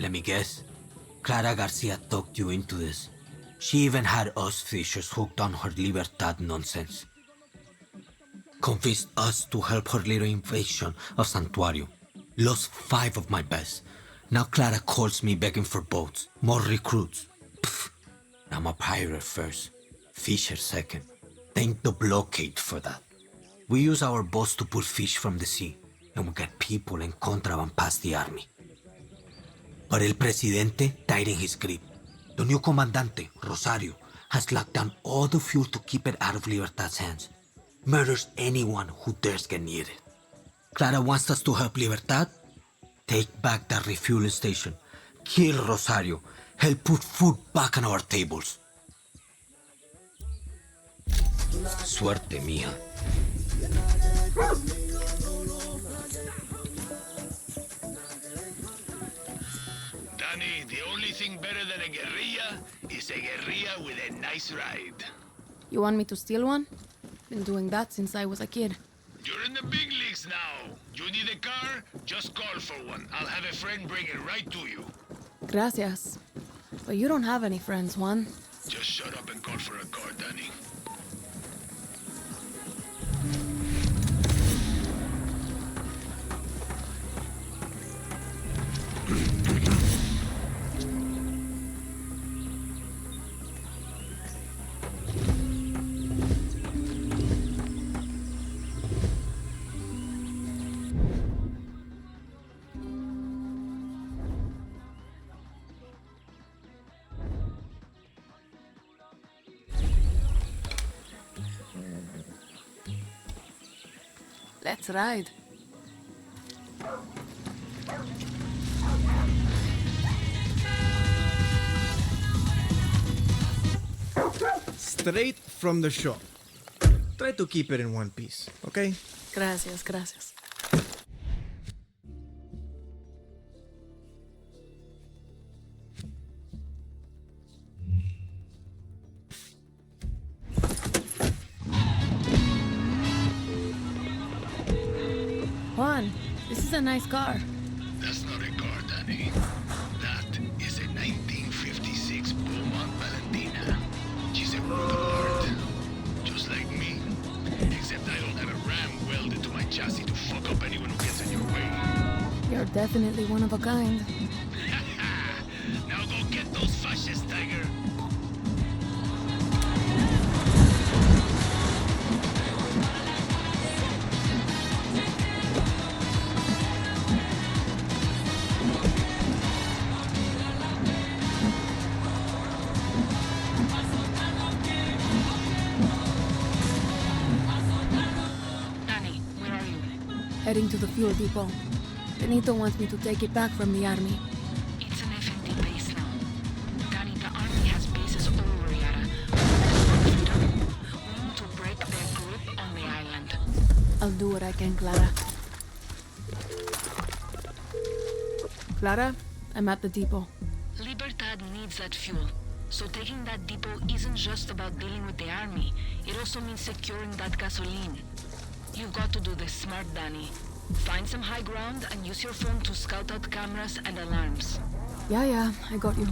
Let me guess. Clara Garcia talked you into this. She even had us fishers hooked on her Libertad nonsense. Convinced us to help her little invasion of Santuario. Lost 5 of my best. Now Clara calls me begging for boats, more recruits. Pfft. I'm a pirate first, fisher second. Thank the blockade for that. We use our boats to pull fish from the sea, and we get people and contraband past the army. But El Presidente died in his grip. The new Comandante, Rosario, has locked down all the fuel to keep it out of Libertad's hands. Murders anyone who dares get near it. Clara wants us to help Libertad? Take back that refueling station. Kill Rosario. Help put food back on our tables. Suerte, mija. Danny, the only thing better than a guerrilla is a guerrilla with a nice ride. You want me to steal one? Been doing that since I was a kid. You're in the big leagues now. You need a car? Just call for one. I'll have a friend bring it right to you. Gracias. But you don't have any friends, Juan. Just shut up and call for a car, Danny. Let's ride. Straight from the shop. Try to keep it in one piece, okay? Gracias, gracias. Juan, this is a nice car. That's not a car, Danny. That is a 1956 Beaumont Valentina. She's a work of art. Just like me. Except I don't have a ram welded to my chassis to fuck up anyone who gets in your way. You're definitely one of a kind. Now go get those fascists, Tiger. Heading to the fuel depot. Benito wants me to take it back from the army. It's an FND base now. Danny, the army has bases all over Yara. We need to break their grip on the island. I'll do what I can, Clara. Clara, I'm at the depot. Libertad needs that fuel. So taking that depot isn't just about dealing with the army. It also means securing that gasoline. You've got to do this smart, Danny. Find some high ground and use your phone to scout out cameras and alarms. Yeah, I got you.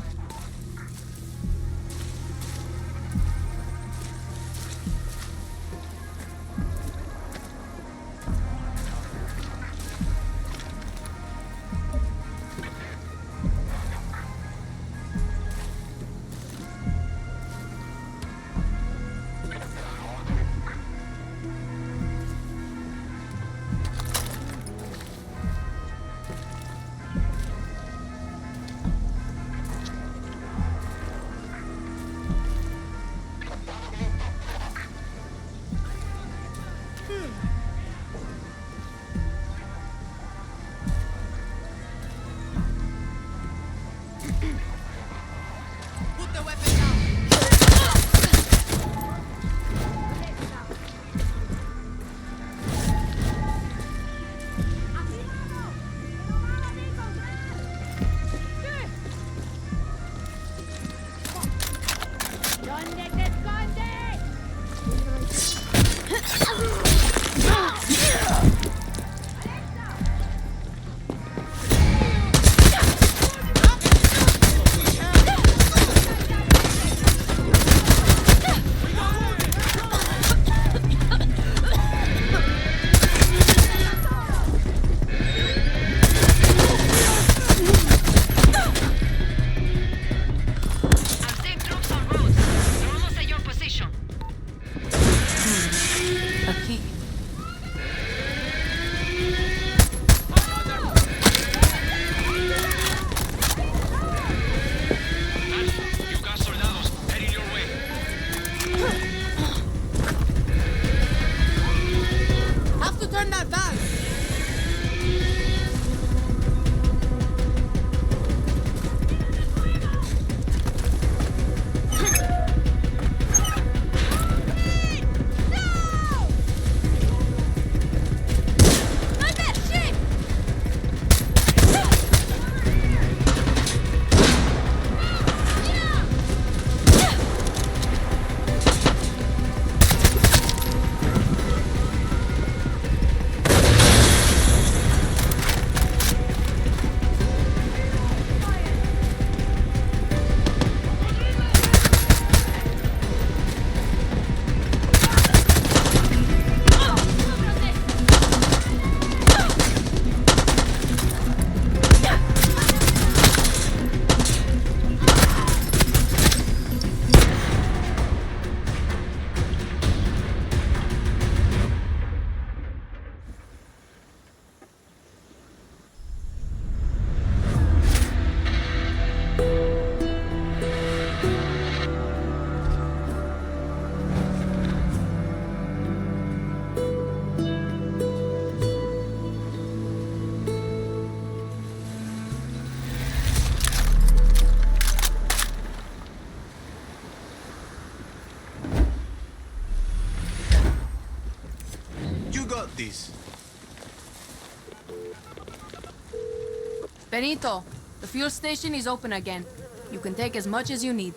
Benito, the fuel station is open again. You can take as much as you need.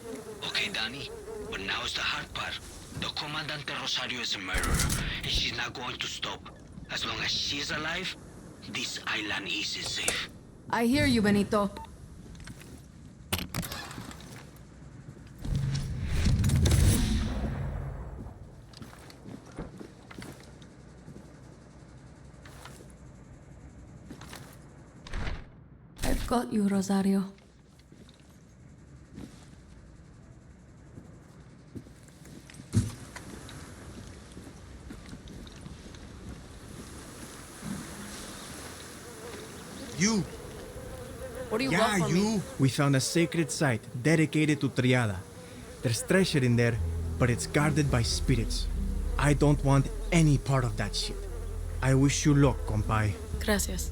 Okay, Danny, but now is the hard part. The Comandante Rosario is a murderer, and she's not going to stop. As long as she's alive, this island isn't safe. I hear you, Benito. I've got you, Rosario. You! What do you Yeah, want from me? you! We found a sacred site dedicated to Triada. There's treasure in there, but it's guarded by spirits. I don't want any part of that shit. I wish you luck, compay. Gracias.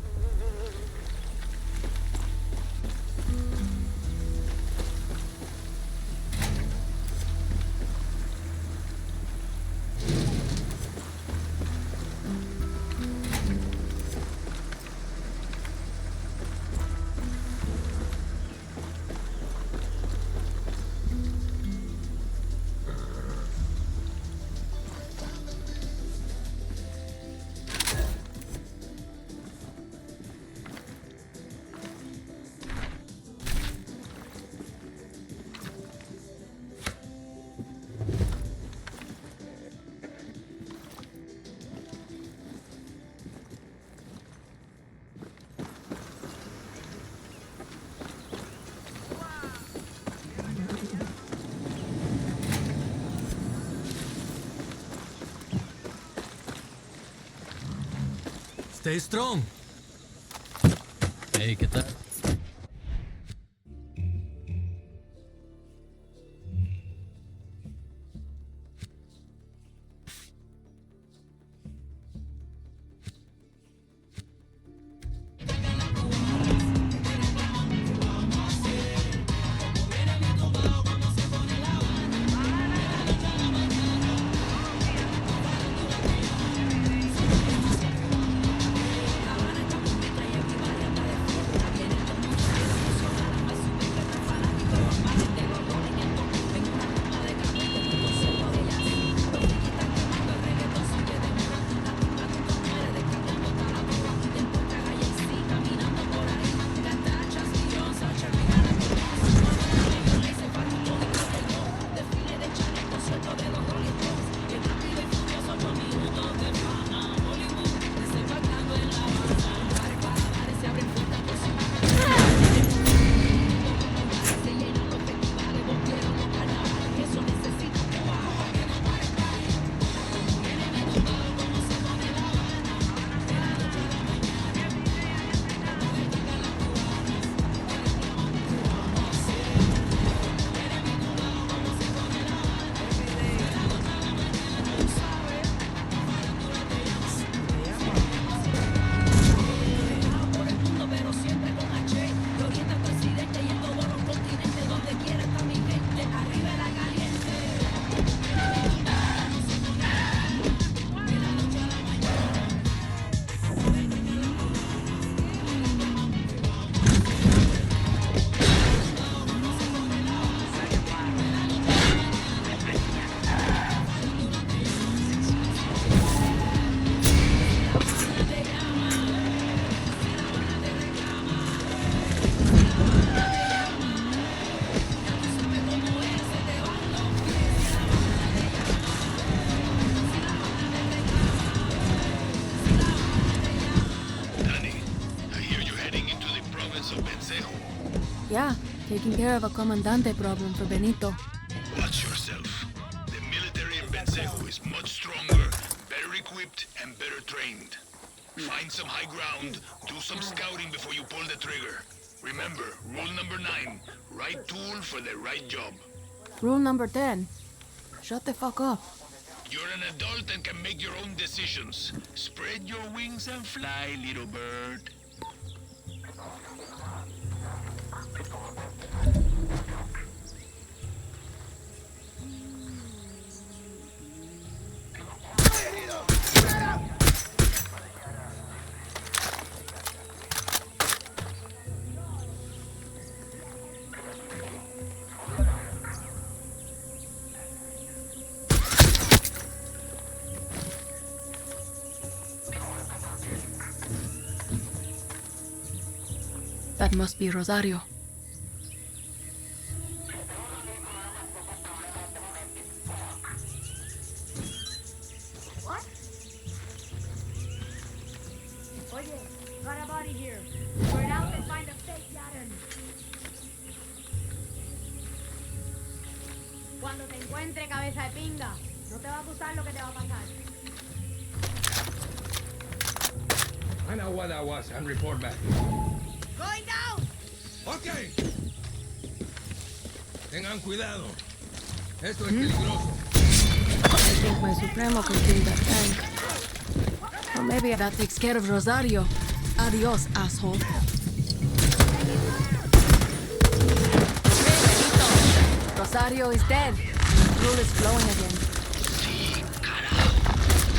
Stay strong. Hey, ¿qué tal? Yeah, taking care of a comandante problem for Benito. Watch yourself. The military in Bencejo is much stronger, better equipped, and better trained. Find some high ground, do some scouting before you pull the trigger. Remember, rule number 9, right tool for the right job. Rule number 10. Shut the fuck up. You're an adult and can make your own decisions. Spread your wings and fly, little bird. That must be Rosario. What? Oye, got a body here. We're out to find a fake Yara. Cuando te encuentre, cabeza de pinga, no te va a gustar lo que te va a pasar. I know what that was and report back. Going down! Okay. Tengan cuidado. Esto es peligroso. I think my Supremo can kill that tank. Or maybe that takes care of Rosario. Adios, asshole. Rosario is dead. Rule is flowing again. Sí, carajo.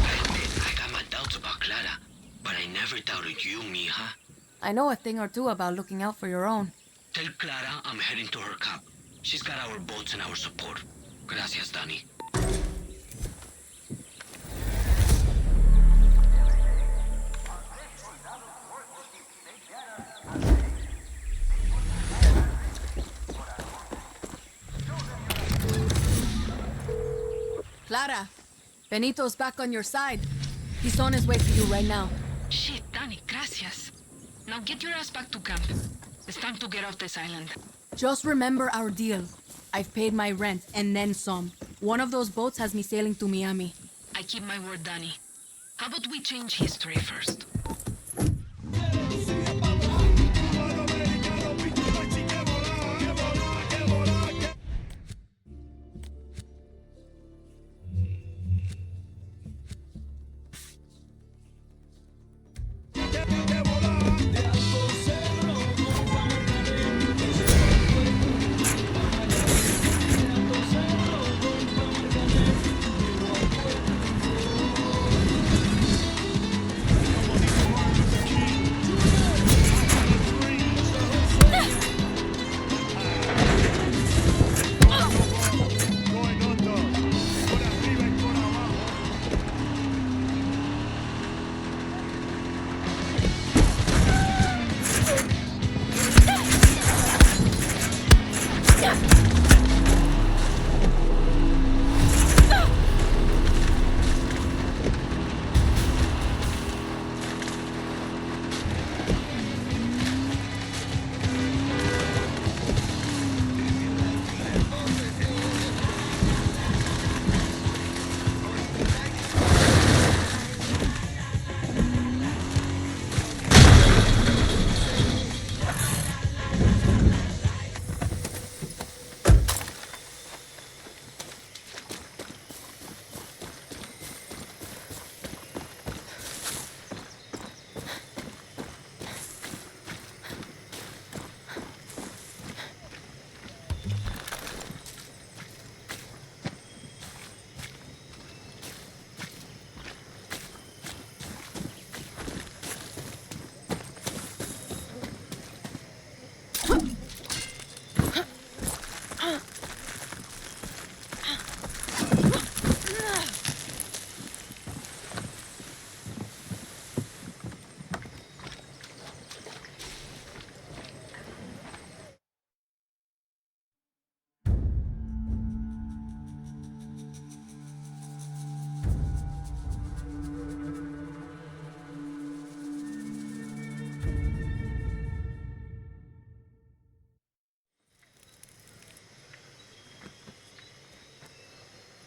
I admit I got my doubts about Clara, but I never doubted you, mija. I know a thing or two about looking out for your own. Tell Clara I'm heading to her camp. She's got our boats and our support. Gracias, Danny. Clara, Benito's back on your side. He's on his way to you right now. Shit, Danny, gracias. Now get your ass back to camp. It's time to get off this island. Just remember our deal. I've paid my rent and then some. One of those boats has me sailing to Miami. I keep my word, Danny. How about we change history first?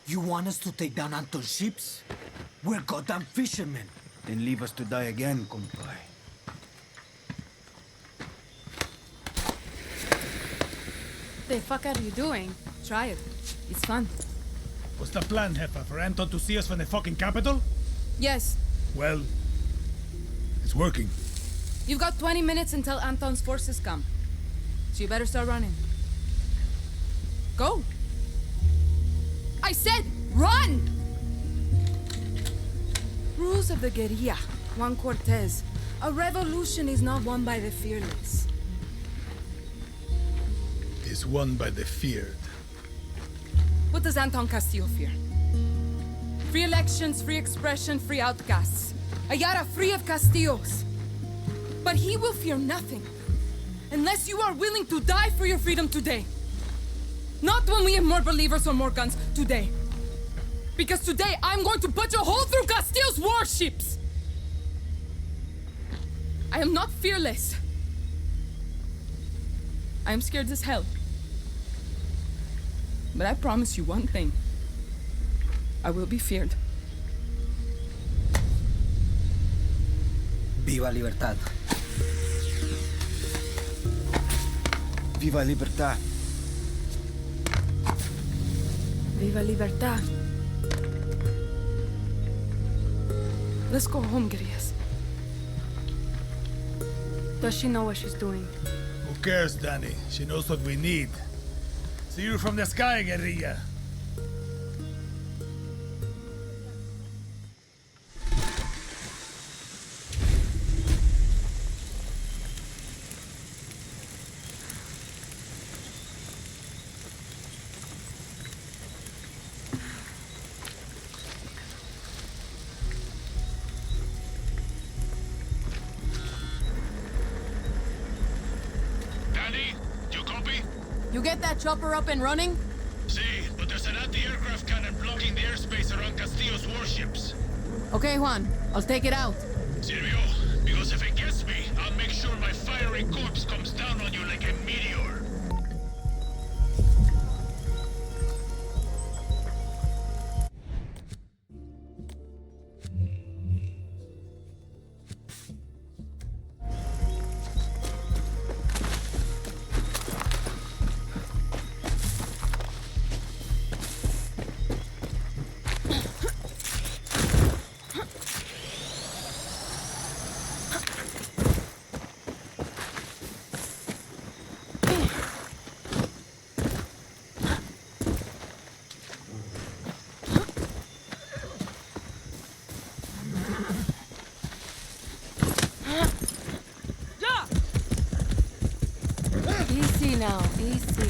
You want us to take down Anton's ships? We're goddamn fishermen. Then leave us to die again, compay. The fuck are you doing? Try it. It's fun. What's the plan, Jefa? For Anton to see us from the fucking capital? Yes. Well, it's working. You've got 20 minutes until Anton's forces come. So you better start running. Go! I said run! Rules of the Guerrilla, Juan Cortez. A revolution is not won by the fearless. Is won by the feared. What does Antón Castillo fear? Free elections, free expression, free outcasts. A Yara free of Castillos. But he will fear nothing. unless you are willing to die for your freedom today. Not when we have more believers or more guns, today. Because today I'm going to put a hole through Castillo's warships! I am not fearless. I am scared as hell. But I promise you one thing. I will be feared. Viva Libertad. Viva Libertad. Viva Libertad. Let's go home, Guerrillas. Does she know what she's doing? Who cares, Danny? She knows what we need. See you from the sky, Guerrilla. Danny, you copy? You get that chopper up and running? See, but there's an anti-aircraft cannon blocking the airspace around Castillo's warships. Okay, Juan. I'll take it out. Silvio, because if it gets me, I'll make sure my fiery corpse comes down on you like a meteor. Easy now, easy.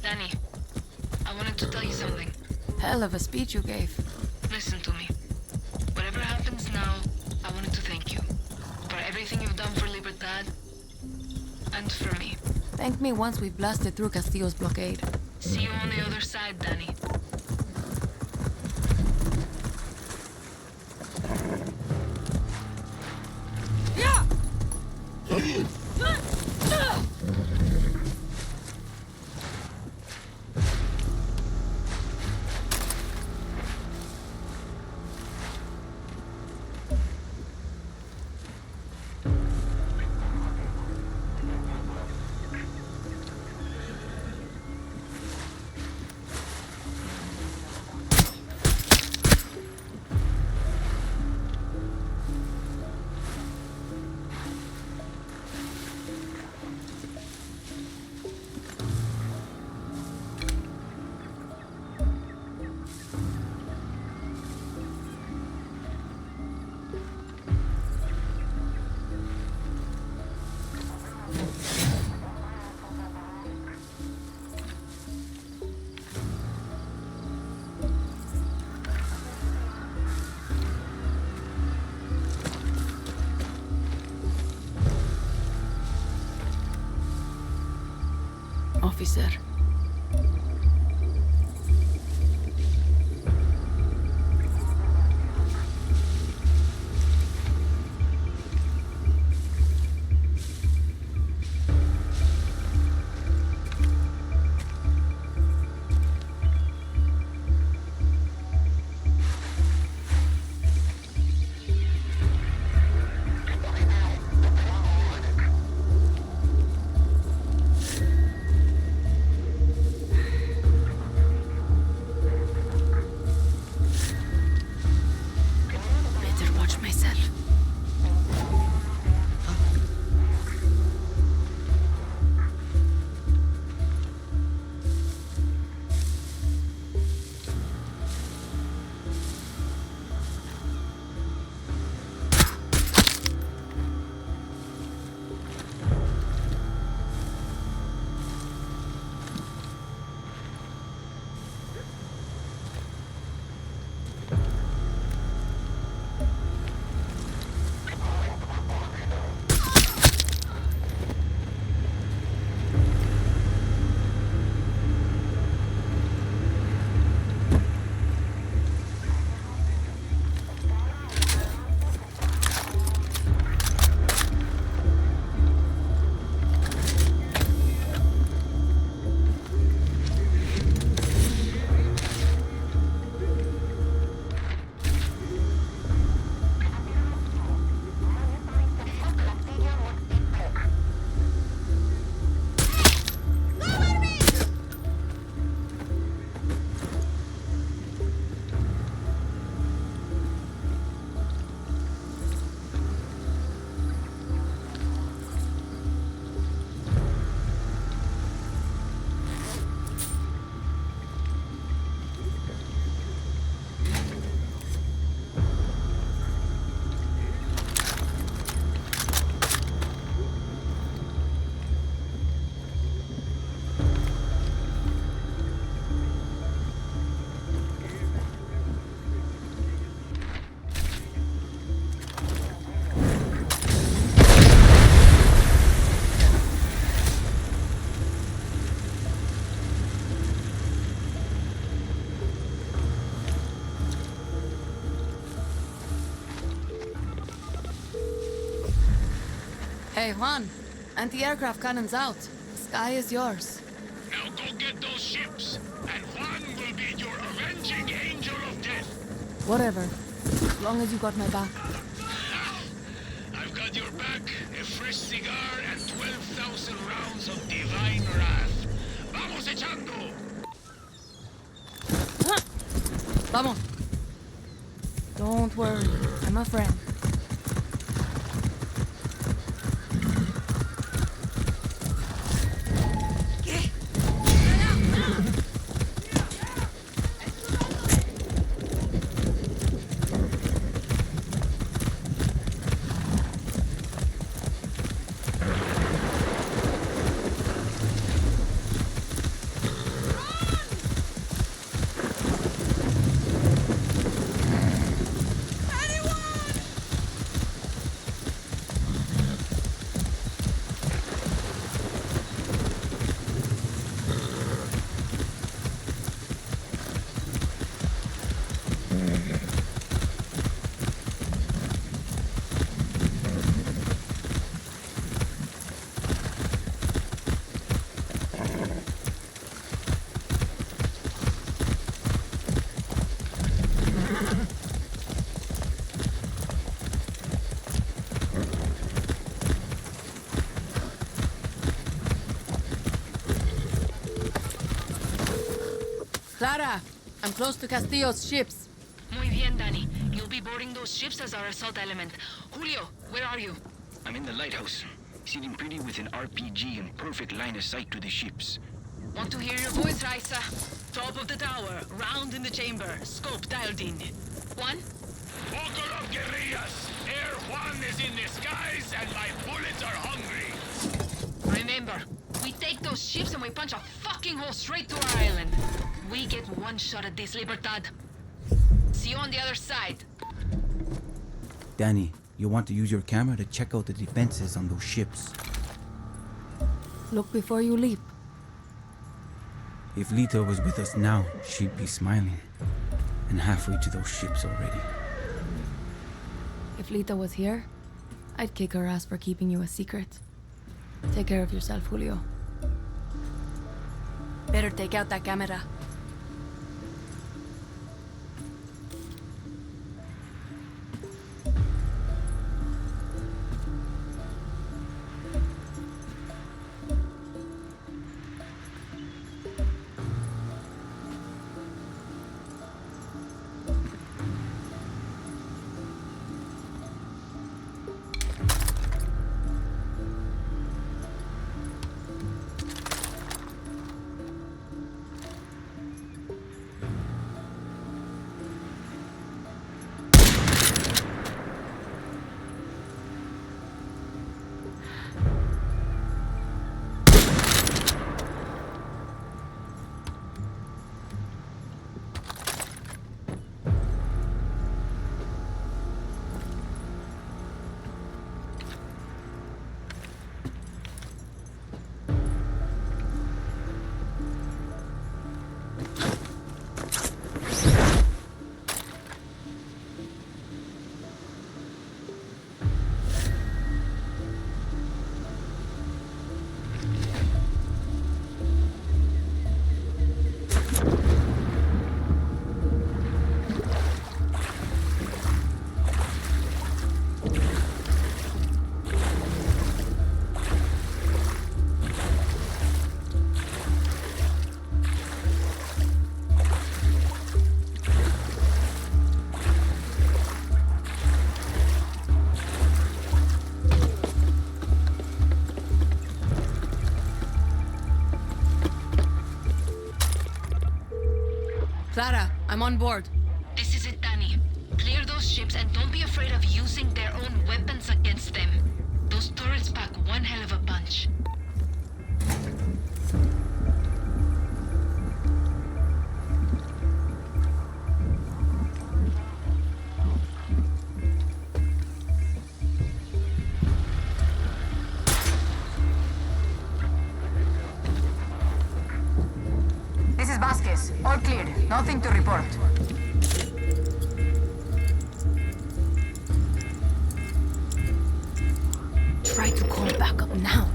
Danny, I wanted to tell you something. Hell of a speech you gave. Listen to me. Whatever happens now, I wanted to thank you. For everything you've done for Libertad. And for me. Thank me once we blasted through Castillo's blockade. See you on the other side, Danny. Officer. Hey, Juan. Anti-aircraft cannons out. The sky is yours. Now go get those ships, and Juan will be your avenging angel of death. Whatever. As long as you got my back. I've got your back, a fresh cigar, and 12,000 rounds of divine wrath. Vamos echando! Vamos. Don't worry. I'm a friend. Clara, I'm close to Castillo's ships. Muy bien, Danny. You'll be boarding those ships as our assault element. Julio, where are you? I'm in the lighthouse, sitting pretty with an RPG and perfect line of sight to the ships. Want to hear your voice, Raisa? Top of the tower, round in the chamber, scope dialed in. Juan? Walker of guerrillas! Air Juan is in the skies, and my bullets are hungry! Remember, we take those ships and we punch a fucking hole straight to our island. We get one shot at this, Libertad. See you on the other side. Danny, you want to use your camera to check out the defenses on those ships. Look before you leap. If Lita was with us now, she'd be smiling. And halfway to those ships already. If Lita was here, I'd kick her ass for keeping you a secret. Take care of yourself, Julio. Better take out that camera. Clara, I'm on board. This is it, Danny. Clear those ships and don't be afraid of using their own weapons against them. Those turrets pack one hell of a punch. This is Vasquez. All clear. Nothing to report. Try try to call back up now.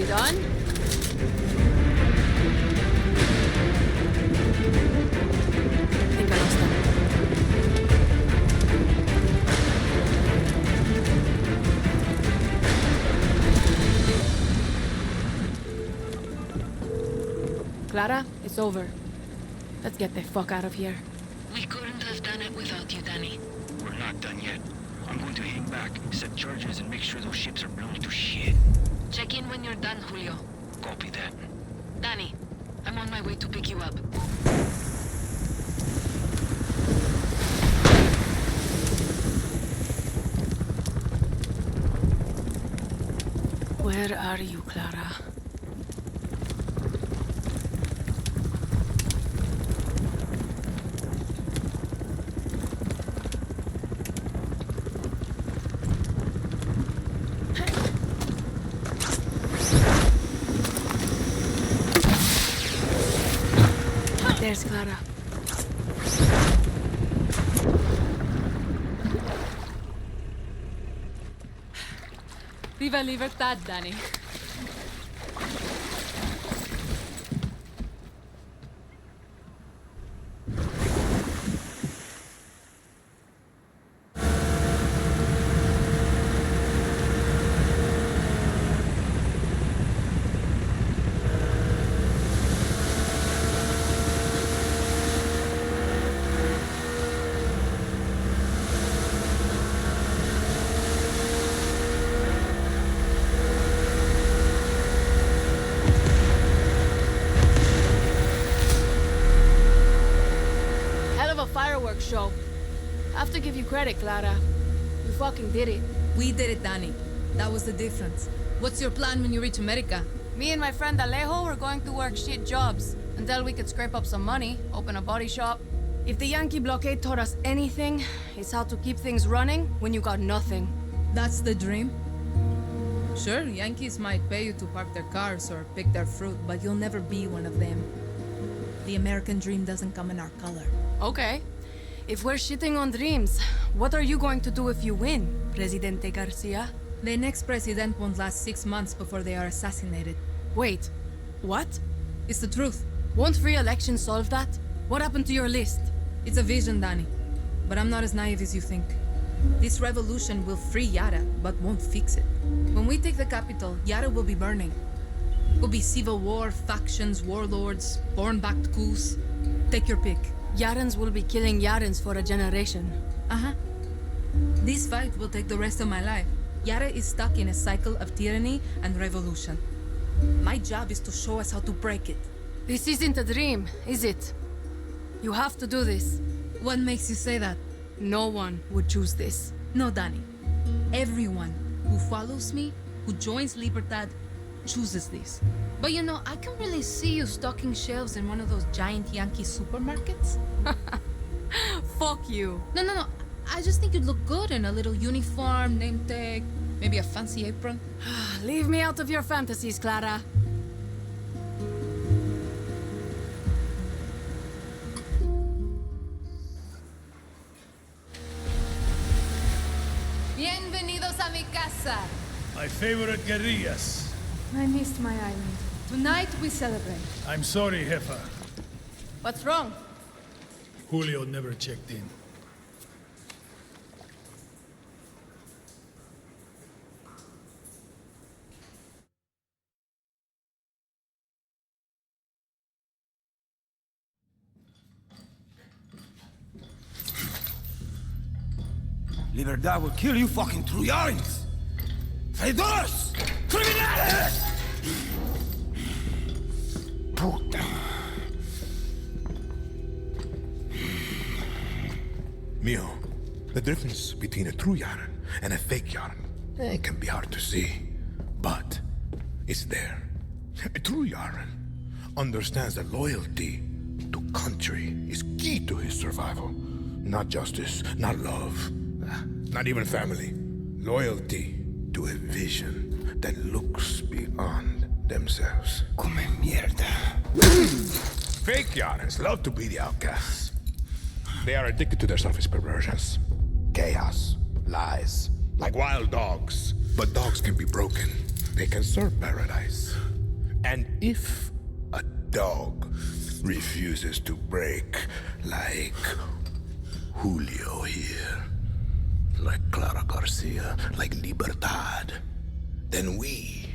You done? I think I lost them. Clara, it's over. Let's get the fuck out of here. We couldn't have done it without you, Danny. We're not done yet. I'm going to hang back, set charges, and make sure those ships are blown to shit. Check in when you're done, Julio. Copy that. Danny, I'm on my way to pick you up. Where are you, Clara? There's Clara. Viva Libertad, Danny. Fireworks show. I have to give you credit, Clara. You fucking did it. We did it, Danny. That was the difference. What's your plan when you reach America? Me and my friend Alejo were going to work shit jobs until we could scrape up some money, open a body shop. If the Yankee blockade taught us anything, it's how to keep things running when you got nothing. That's the dream? Sure, Yankees might pay you to park their cars or pick their fruit, but you'll never be one of them. The American dream doesn't come in our color. Okay. If we're shitting on dreams, what are you going to do if you win, Presidente Garcia? The next president won't last 6 months before they are assassinated. Wait, what? It's the truth. Won't free election solve that? What happened to your list? It's a vision, Danny. But I'm not as naive as you think. This revolution will free Yara, but won't fix it. When we take the capital, Yara will be burning. Will be civil war, factions, warlords, born-backed coups. Take your pick. Yarans will be killing Yarans for a generation. Uh-huh. This fight will take the rest of my life. Yara is stuck in a cycle of tyranny and revolution. My job is to show us how to break it. This isn't a dream, is it? You have to do this. What makes you say that? No one would choose this. No, Danny. Everyone who follows me, who joins Libertad, chooses this. But you know, I can really see you stocking shelves in one of those giant Yankee supermarkets. Fuck you. No. I just think you'd look good in a little uniform, name tag, maybe a fancy apron. Leave me out of your fantasies, Clara. Bienvenidos a mi casa. My favorite guerrillas. I missed my island. Tonight we celebrate. I'm sorry, Jefa. What's wrong? Julio never checked in. Libertad will kill you fucking Trujans! Traidores! Criminales! Puta. Mio, the difference between a true Yaran and a fake Yaran, it can be hard to see, but it's there. A true Yaran understands that loyalty to country is key to his survival. Not justice, not love, not even family. Loyalty to a vision that looks beyond themselves. Come mierda. Fake Yarans love to be the outcasts. They are addicted to their selfish perversions. Chaos, lies, like wild dogs. But dogs can be broken. they can serve paradise. And if a dog refuses to break, like Julio here, like Clara Garcia, like Libertad, then we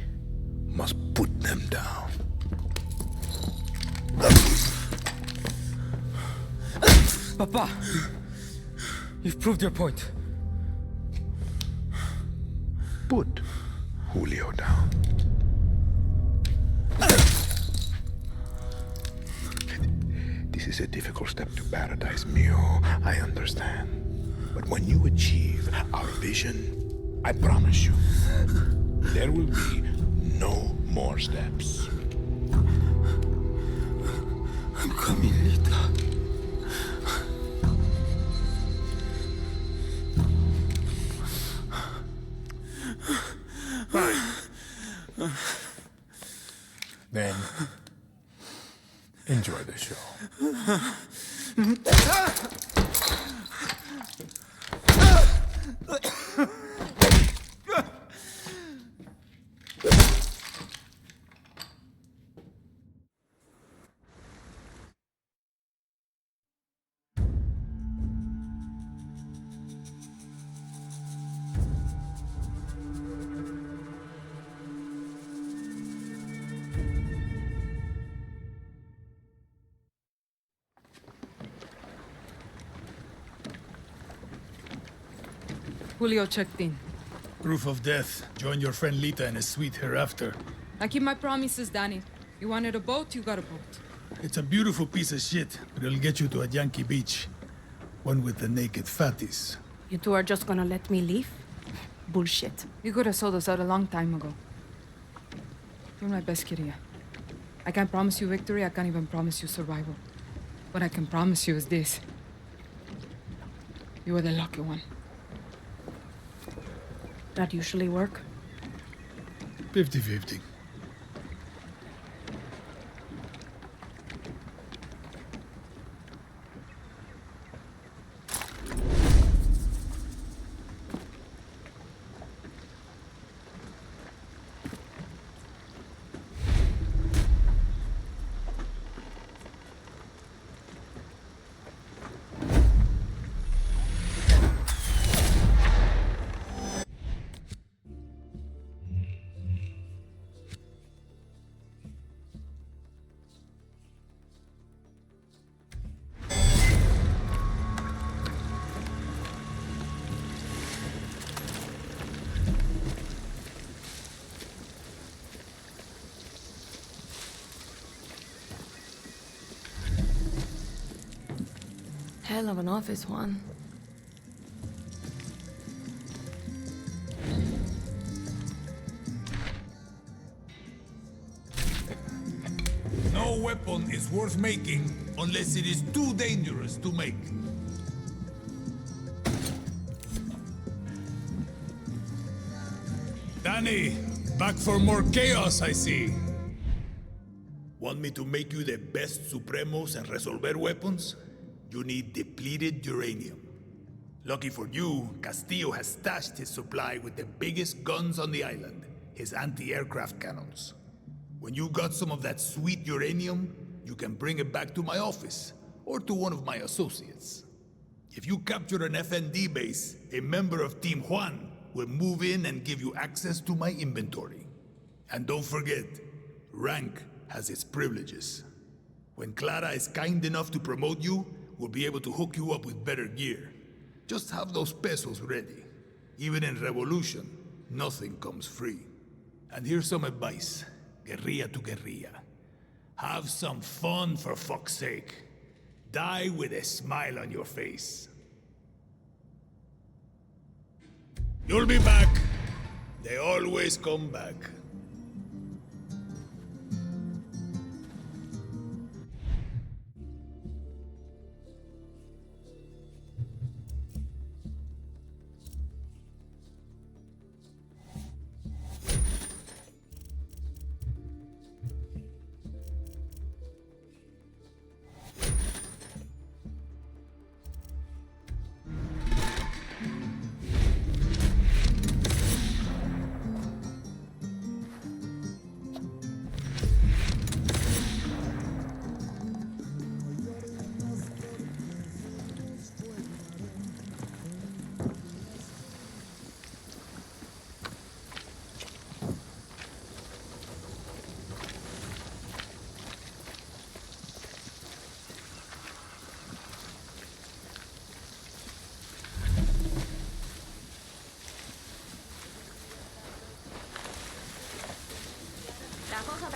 must put them down. Papa, you've proved your point. Put Julio down. This is a difficult step to paradise, Mio. I understand. But when you achieve our vision, I promise you, there will be no more steps. I'm coming, Lita. Fine. Then, enjoy the show. Julio checked in. Proof of death. Join your friend Lita in a suite hereafter. I keep my promises, Danny. You wanted a boat, you got a boat. It's a beautiful piece of shit, but it'll get you to a Yankee beach. One with the naked fatties. You two are just gonna let me leave? Bullshit. You could have sold us out a long time ago. You're my best kid here. I can't promise you victory, I can't even promise you survival. What I can promise you is this. You were the lucky one. That usually work? 50-50. Hell of an office, Juan. No weapon is worth making unless it is too dangerous to make. Danny, back for more chaos, I see. Want me to make you the best Supremos and Resolver weapons? You need depleted uranium. Lucky for you, Castillo has stashed his supply with the biggest guns on the island, his anti-aircraft cannons. When you got some of that sweet uranium, you can bring it back to my office, or to one of my associates. If you capture an FND base, a member of Team Juan will move in and give you access to my inventory. And don't forget, rank has its privileges. When Clara is kind enough to promote you, we'll be able to hook you up with better gear. Just have those pesos ready. Even in Revolution, nothing comes free. And here's some advice, guerrilla to guerrilla. Have some fun, for fuck's sake. Die with a smile on your face. You'll be back. They always come back.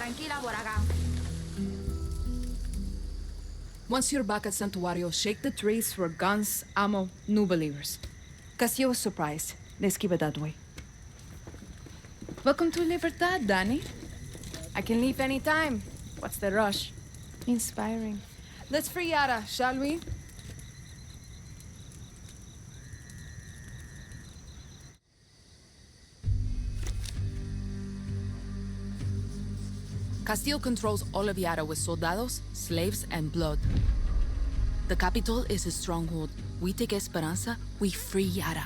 tranquila por acá. Once you're back at Santuario, shake the trees for guns, ammo, new believers. Castillo was surprised. Let's keep it that way. Welcome to Libertad, Danny. I can leave any time. What's the rush? Inspiring. Let's free Yara, shall we? Castillo controls all of Yara with soldados, slaves, and blood. The capital is his stronghold. We take Esperanza, we free Yara.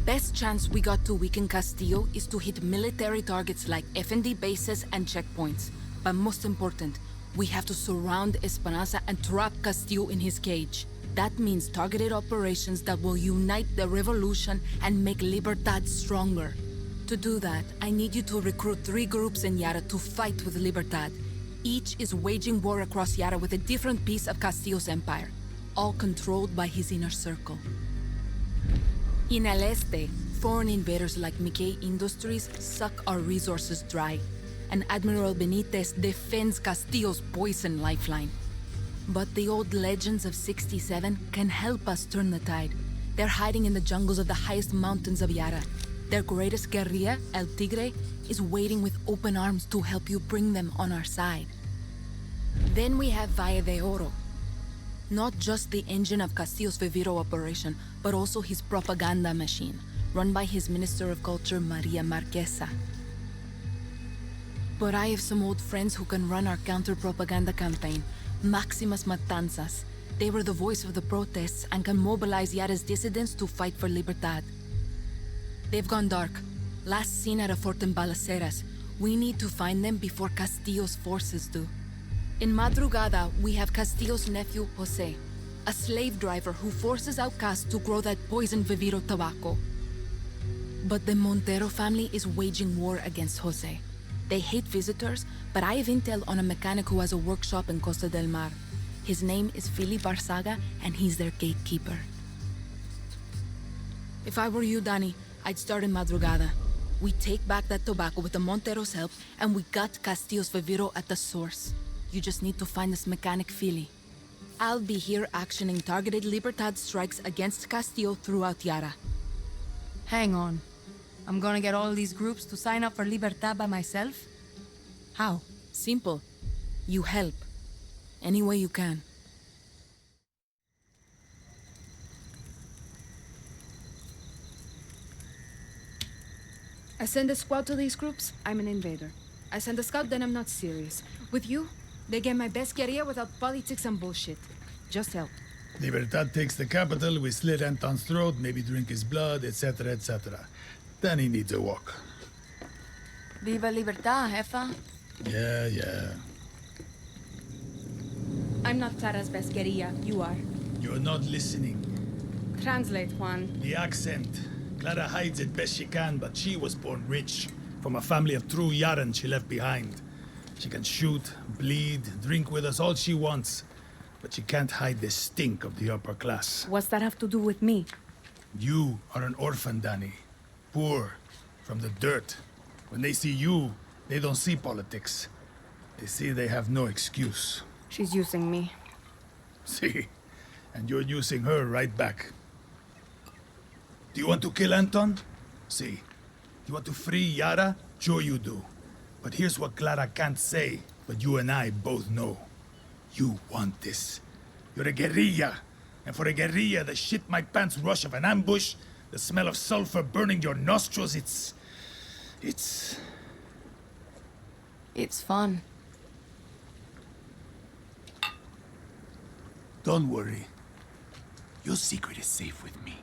Best chance we got to weaken Castillo is to hit military targets like FND bases and checkpoints. But most important, we have to surround Esperanza and trap Castillo in his cage. That means targeted operations that will unite the revolution and make Libertad stronger. To do that, I need you to recruit 3 groups in Yara to fight with Libertad. Each is waging war across Yara with a different piece of Castillo's empire, all controlled by his inner circle. In El Este, foreign invaders like Mickey Industries suck our resources dry, and Admiral Benitez defends Castillo's poison lifeline. But the old legends of 67 can help us turn the tide. They're hiding in the jungles of the highest mountains of Yara. Their greatest guerrilla, El Tigre, is waiting with open arms to help you bring them on our side. Then we have Valle de Oro. Not just the engine of Castillo's Viviro operation, but also his propaganda machine, run by his Minister of Culture, Maria Marquesa. But I have some old friends who can run our counter-propaganda campaign, Maximas Matanzas. They were the voice of the protests and can mobilize Yara's dissidents to fight for Libertad. They've gone dark. Last seen at a fort in Balaceras. We need to find them before Castillo's forces do. In Madrugada, we have Castillo's nephew, Jose, a slave driver who forces outcasts to grow that poison Viviro tobacco. But the Montero family is waging war against Jose. They hate visitors, but I have intel on a mechanic who has a workshop in Costa del Mar. His name is Philip Barzaga, and he's their gatekeeper. If I were you, Danny, I'd start in Madrugada. We take back that tobacco with the Montero's help, and we got Castillo's Viviro at the source. You just need to find this mechanic Philly. I'll be here actioning targeted Libertad strikes against Castillo throughout Yara. Hang on. I'm gonna get all these groups to sign up for Libertad by myself? How? Simple. You help. Any way you can. I send a squad to these groups, I'm an invader. I send a scout, then I'm not serious. With you, they get my best guerrilla without politics and bullshit. Just help. Libertad takes the capital, we slit Anton's throat, maybe drink his blood, etc., etc. Then he needs a walk. Viva Libertad, jefa. Yeah. I'm not Clara's best guerrilla, you are. You're not listening. Translate, Juan. The accent. Clara hides it best she can, but she was born rich. From a family of true Yaran she left behind. She can shoot, bleed, drink with us all she wants. But she can't hide the stink of the upper class. What's that have to do with me? You are an orphan, Danny. Poor, from the dirt. When they see you, they don't see politics. They see they have no excuse. She's using me. See? And you're using her right back. Do you want to kill Anton? See. Do you want to free Yara? Sure you do. But here's what Clara can't say, but you and I both know. You want this. You're a guerrilla. And for a guerrilla, the shit-my-pants rush of an ambush, the smell of sulfur burning your nostrils, it's fun. Don't worry. Your secret is safe with me.